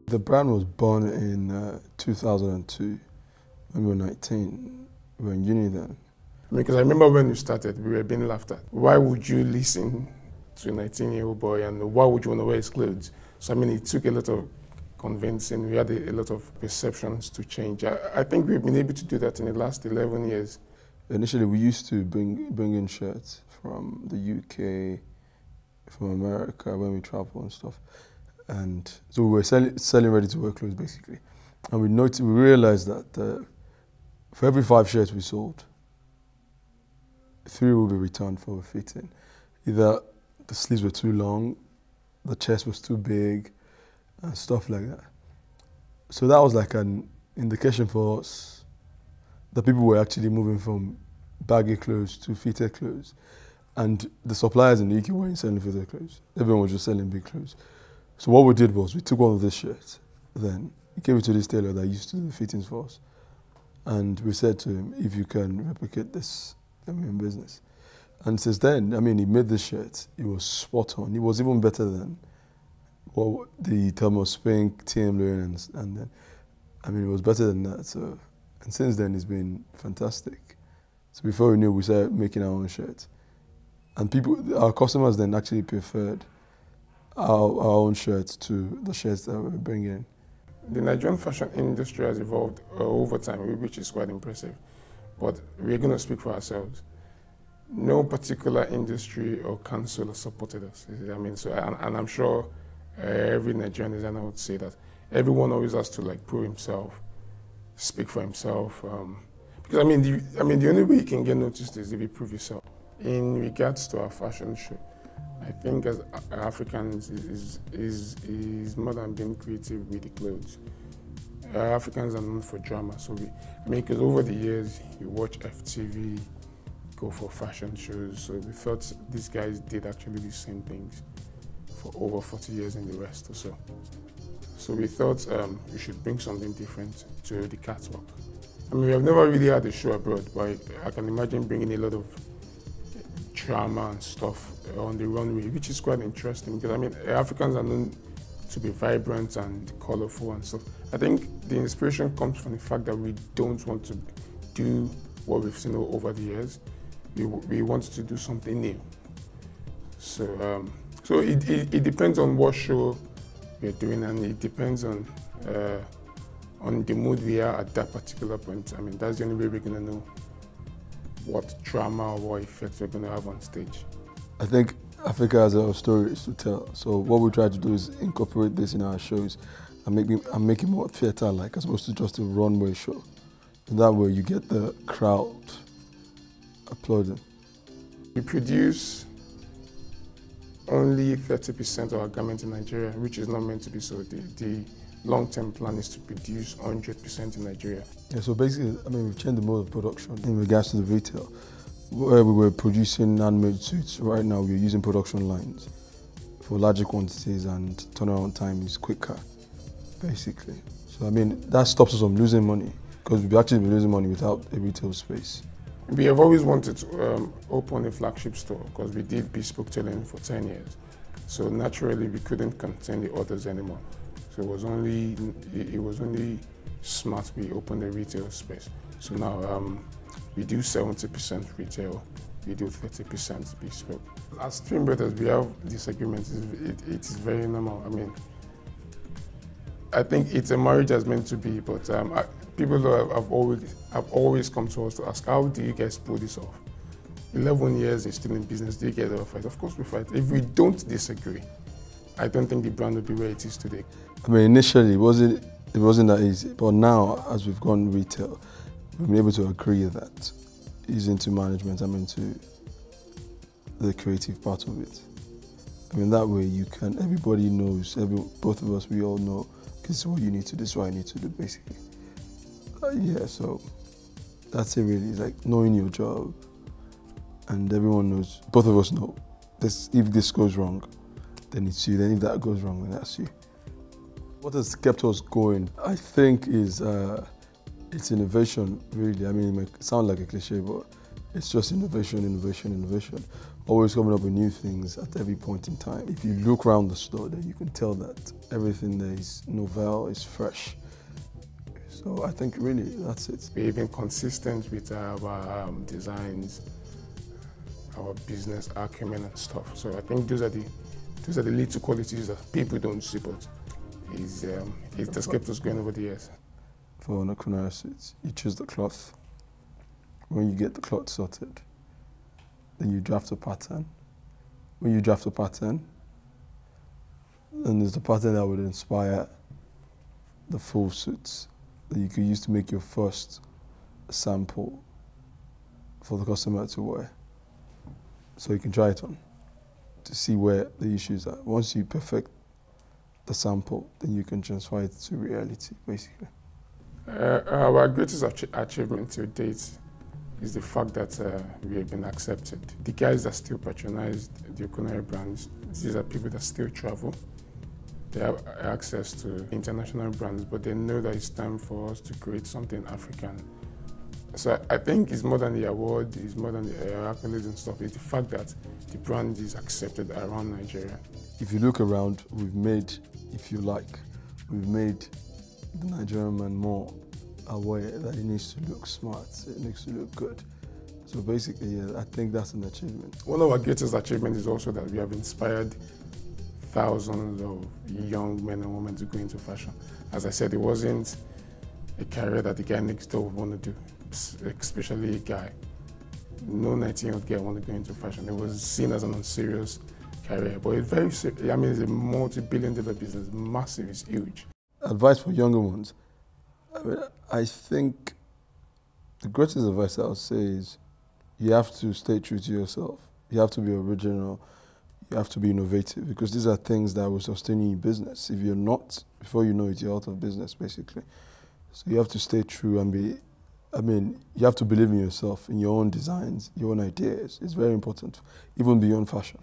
The brand was born in 2002 when we were 19. We were in uni then. Because I remember when you started, we were being laughed at. Why would you listen to a 19-year-old boy and why would you want to wear his clothes? So, I mean, it took a lot of convincing. We had a lot of perceptions to change. I think we've been able to do that in the last 11 years. Initially, we used to bring in shirts from the UK, from America when we travel and stuff. And so we were selling ready-to-wear clothes, basically. And we realized that for every 5 shirts we sold, 3 will be returned for a fitting. Either the sleeves were too long, the chest was too big, and stuff like that. So that was like an indication for us that people were actually moving from baggy clothes to fitted clothes. And the suppliers in the UK weren't selling fitted clothes. Everyone was just selling big clothes. So what we did was we took one of these shirts, then we gave it to this tailor that used to do the fittings for us. And we said to him, if you can replicate this, then we're in business. And since then, I mean, he made this shirt. It was spot on. It was even better than the Thomas Pink, TM Lewin, and then, I mean, it was better than that. So, and since then, it's been fantastic. So before we knew, we started making our own shirts. And our customers then actually preferred our own shirts to the shirts that we're bringing. The Nigerian fashion industry has evolved over time, which is quite impressive. But we're going to speak for ourselves. No particular industry or council has supported us. I mean, so, and I'm sure every Nigerian designer would say that. Everyone always has to like prove himself, speak for himself. Because I mean, the only way you can get noticed is if you prove yourself. In regards to our fashion show, I think as Africans is more than being creative with the clothes. Africans are known for drama, so because over the years you watch FTV go for fashion shows, so we thought these guys did actually the same things for over 40 years in the West or so. So we thought we should bring something different to the catwalk. I mean, we have never really had a show abroad, but I can imagine bringing a lot of drama and stuff on the runway, which is quite interesting because I mean, Africans are known to be vibrant and colorful and stuff. I think the inspiration comes from the fact that we don't want to do what we've seen over the years. We want to do something new. So, so it depends on what show we're doing, and it depends on the mood we are at that particular point. I mean, that's the only way we're gonna know what drama or what effects we're going to have on stage. I think Africa has a lot of stories to tell. So what we try to do is incorporate this in our shows and make it more theatre-like as opposed to just a runway show. And that way you get the crowd applauding. We produce only 30% of our garments in Nigeria, which is not meant to be so. The long-term plan is to produce 100% in Nigeria. Yeah, so basically, I mean, we've changed the mode of production in regards to the retail. Where we were producing handmade suits, right now we're using production lines for larger quantities and turnaround time is quicker, basically. So I mean, that stops us from losing money because we've actually been losing money without a retail space. We have always wanted to open a flagship store because we did bespoke tailoring for 10 years. So naturally, we couldn't contain the orders anymore. So it was only smart we opened a retail space. So now we do 70% retail, we do 30% bespoke. As twin brothers, we have disagreements. It is very normal. I mean, I think it's a marriage as meant to be, but people have always come to us to ask, how do you guys pull this off? 11 years is still in business, do you guys ever fight? Of course we fight. If we don't disagree, I don't think the brand would be where it is today. I mean, initially it wasn't that easy, but now as we've gone retail, we've been able to agree that he's into management, I'm into the creative part of it. I mean, that way everybody knows, both of us, we all know, this is what you need to do, this is what I need to do, basically. Yeah, so that's it really, it's like knowing your job, and everyone knows, both of us know, if this goes wrong, then it's you, then if that goes wrong, then that's you. What has kept us going, I think, is it's innovation, really. I mean, it might sound like a cliche, but it's just innovation, innovation, innovation. always coming up with new things at every point in time. If you look around the store, then you can tell that everything there is novel, is fresh. So I think really that's it. We're even consistent with our designs, our business acumen and stuff. So I think those are the little qualities that people don't see, but it has kept us going over the years. For Nakunara suits, you choose the cloth. When you get the cloth sorted, then you draft a pattern. When you draft a pattern, then there's the pattern that would inspire the full suits that you could use to make your first sample for the customer to wear. So you can try it on to see where the issues are. Once you perfect the sample, then you can transfer it to reality, basically. Our greatest achievement to date is the fact that we have been accepted. The guys that still patronize the Okunare brands, these are people that still travel. They have access to international brands, but they know that it's time for us to create something African. So I think it's more than the award, it's more than the accolades and stuff. It's the fact that the brand is accepted around Nigeria. If you look around, we've made, if you like, we've made the Nigerian man more aware that it needs to look smart, it needs to look good. So basically, yeah, I think that's an achievement. One of our greatest achievements is also that we have inspired thousands of young men and women to go into fashion. As I said, it wasn't a career that the guy next door would want to do, especially a guy. No 19-year-old guy wanted to go into fashion. It was seen as an unserious career, but it's very serious. I mean, it's a multi-billion-dollar business, massive, it's huge. Advice for younger ones. I think the greatest advice I would say is you have to stay true to yourself. You have to be original. You have to be innovative, because these are things that will sustain you in business. If you're not, before you know it, you're out of business, basically. So you have to stay true and you have to believe in yourself, in your own designs, your own ideas. It's very important, even beyond fashion.